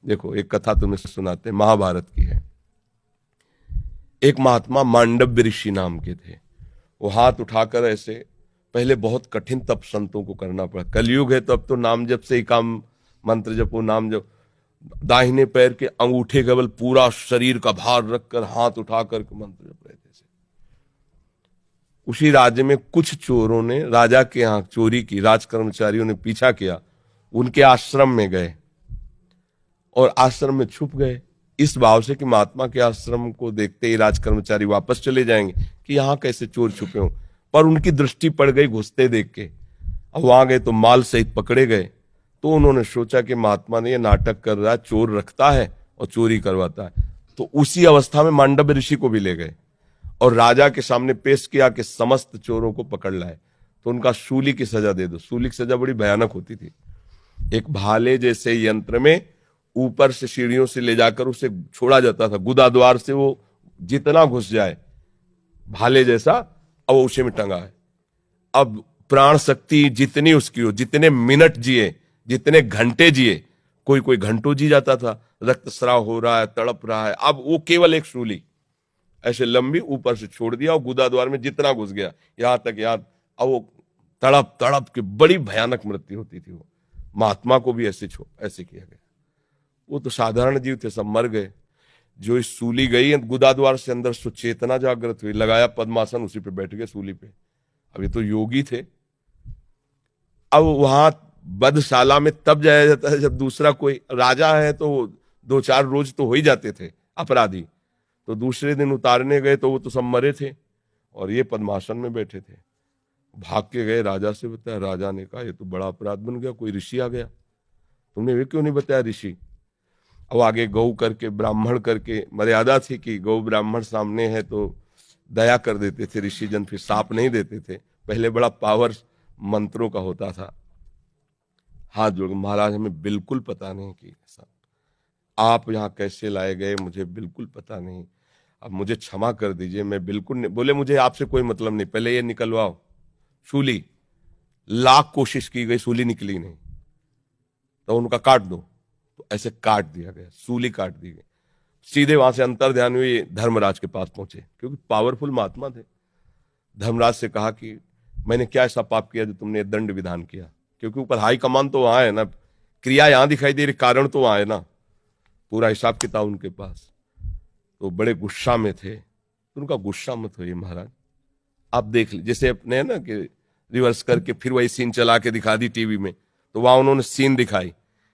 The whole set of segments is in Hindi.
देखो एक कथा तुम्हें सुनाते, महाभारत की है। एक महात्मा मांडव्य ऋषि नाम के थे। वो हाथ उठाकर ऐसे, पहले बहुत कठिन तप संतों को करना पड़ा। कलयुग है तो अब तो नाम जप से ही काम, मंत्र जपो, नाम जप। दाहिने पैर के अंगूठे केवल पूरा शरीर का भार रखकर हाथ उठाकर मंत्र जप रहे थे। उसी राज्य में कुछ चोरों ने राजा के यहां चोरी की, राज कर्मचारियों ने पीछा किया, उनके आश्रम में गए और आश्रम में छुप गए, इस भाव से कि महात्मा के आश्रम को देखते ही राज कर्मचारी वापस चले जाएंगे कि यहां कैसे चोर छुपे हों। पर उनकी दृष्टि पड़ गई घुसते देख के। अब वहां गए तो माल सहित पकड़े गए। तो उन्होंने सोचा कि महात्मा ने यह नाटक कर रहा है, चोर रखता है और चोरी करवाता है। तो उसी अवस्था में मांडव्य ऋषि को भी ले गए और राजा के सामने पेश किया कि समस्त चोरों को पकड़ लाए तो उनका सूली की सजा दे दो। सूली की सजा बड़ी भयानक होती थी। एक भाले जैसे यंत्र में ऊपर से सीढ़ियों से ले जाकर उसे छोड़ा जाता था, गुदा द्वार से वो जितना घुस जाए भाले जैसा, अब वो उसे में टंगा है। अब प्राण शक्ति जितनी उसकी हो, जितने मिनट जिए, जितने घंटे जिए, कोई कोई घंटों जी जाता था, रक्तस्राव हो रहा है, तड़प रहा है। अब वो केवल एक सूली ऐसे लंबी ऊपर से छोड़ दिया और गुदा द्वार में जितना घुस गया यहां तक, याद, अब वो तड़प तड़प के बड़ी भयानक मृत्यु होती थी। वो महात्मा को भी ऐसे किया गया। वो तो साधारण जीव थे, सब मर गए। जो इस सूली गई गुदा द्वार से अंदर सुचेतना जागृत हुई, लगाया पद्मासन, उसी पे बैठ गए सूली पे। अब ये तो योगी थे। अब वहां बधशाला में तब जाया जाता है जब दूसरा कोई राजा है, तो 2-4 रोज तो हो ही जाते थे अपराधी। तो दूसरे दिन उतारने गए तो वो तो सब मरे थे और ये पद्मासन में बैठे थे। भाग के गए, राजा से बताया। राजा ने कहा ये तो बड़ा अपराध बन गया, कोई ऋषि आ गया, तुमने वे क्यों नहीं बताया ऋषि। अब आगे गौ करके, ब्राह्मण करके मर्यादा थी कि गौ ब्राह्मण सामने है तो दया कर देते थे ऋषि जन, फिर साप नहीं देते थे। पहले बड़ा पावर मंत्रों का होता था। हाथ जोड़, महाराज हमें बिल्कुल पता नहीं कि ऐसा आप यहाँ कैसे लाए गए, मुझे बिल्कुल पता नहीं, अब मुझे क्षमा कर दीजिए, मैं बिल्कुल नहीं। बोले मुझे आपसे कोई मतलब नहीं, पहले ये निकलवाओ सूली। लाख कोशिश की गई, सूली निकली नहीं। तो उनका काट दो, तो ऐसे काट दिया गया, सूली काट दी गई। सीधे वहां से अंतर ध्यान हुई, धर्मराज के पास पहुंचे, क्योंकि पावरफुल महात्मा थे। धर्मराज से कहा कि मैंने क्या ऐसा पाप किया जो तुमने दंड विधान किया, क्योंकि ऊपर हाई कमान तो वहां है ना, क्रिया यहां दिखाई दे रही, कारण तो वहां है ना, पूरा हिसाब किताब उनके पास। तो बड़े गुस्सा में थे। तो उनका गुस्सा मत होइए महाराज, आप देख लीजिए। जैसे अपने है ना कि रिवर्स करके फिर वही सीन चला के दिखा दी टीवी में, तो वहां उन्होंने सीन दिखाई।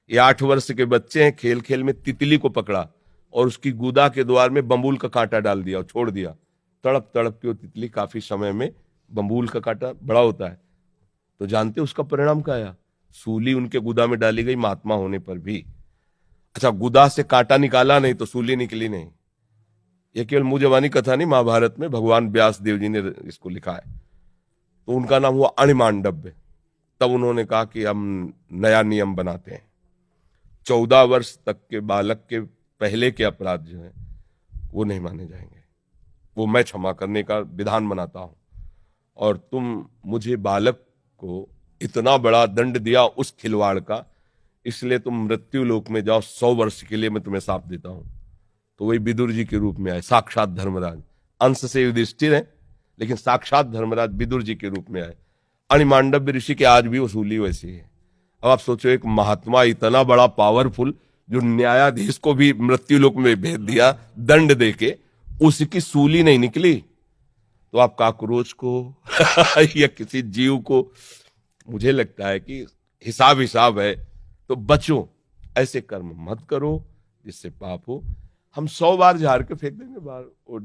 ये 8 वर्ष के बच्चे हैं, खेल खेल में तितली को पकड़ा और उसकी गुदा के द्वार में बम्बूल का कांटा डाल दिया और छोड़ दिया। तड़प तड़प के वो तितली काफी समय में, बम्बूल का कांटा बड़ा होता है, तो जानते उसका परिणाम क्या आया, सूली उनके गुदा में डाली गई महात्मा होने पर भी। अच्छा, गुदा से कांटा निकाला नहीं तो सूली निकली नहीं। यह केवल मुंह जबानी कथा नहीं, महाभारत में भगवान व्यास देव जी ने इसको लिखा है। तो उनका नाम हुआ अणिमांडव्य। तब उन्होंने कहा कि हम नया नियम बनाते हैं, 14 वर्ष तक के बालक के पहले के अपराध जो है वो नहीं माने जाएंगे, वो मैं क्षमा करने का विधान बनाता हूं। और तुम मुझे बालक को इतना बड़ा दंड दिया उस खिलवाड़ का, इसलिए तुम मृत्यु लोक में जाओ, 100 वर्ष के लिए मैं तुम्हें साथ देता हूं। तो वही विदुर जी के रूप में आए, साक्षात धर्मराज। अंश से युधिष्ठिर है लेकिन साक्षात धर्मराज विदुर जी के रूप में आए। अणिमांडव्य ऋषि के आज भी वसूली वैसी है। अब आप सोचो, एक महात्मा इतना बड़ा पावरफुल, जो न्यायाधीश को भी मृत्यु लोक में भेज दिया दंड देके, उसकी सूली नहीं निकली, तो आप काकरोच को या किसी जीव को, मुझे लगता है कि हिसाब है। तो बचो, ऐसे कर्म मत करो जिससे पाप हो। हम 100 बार झाड़ के फेंक देंगे बाहर।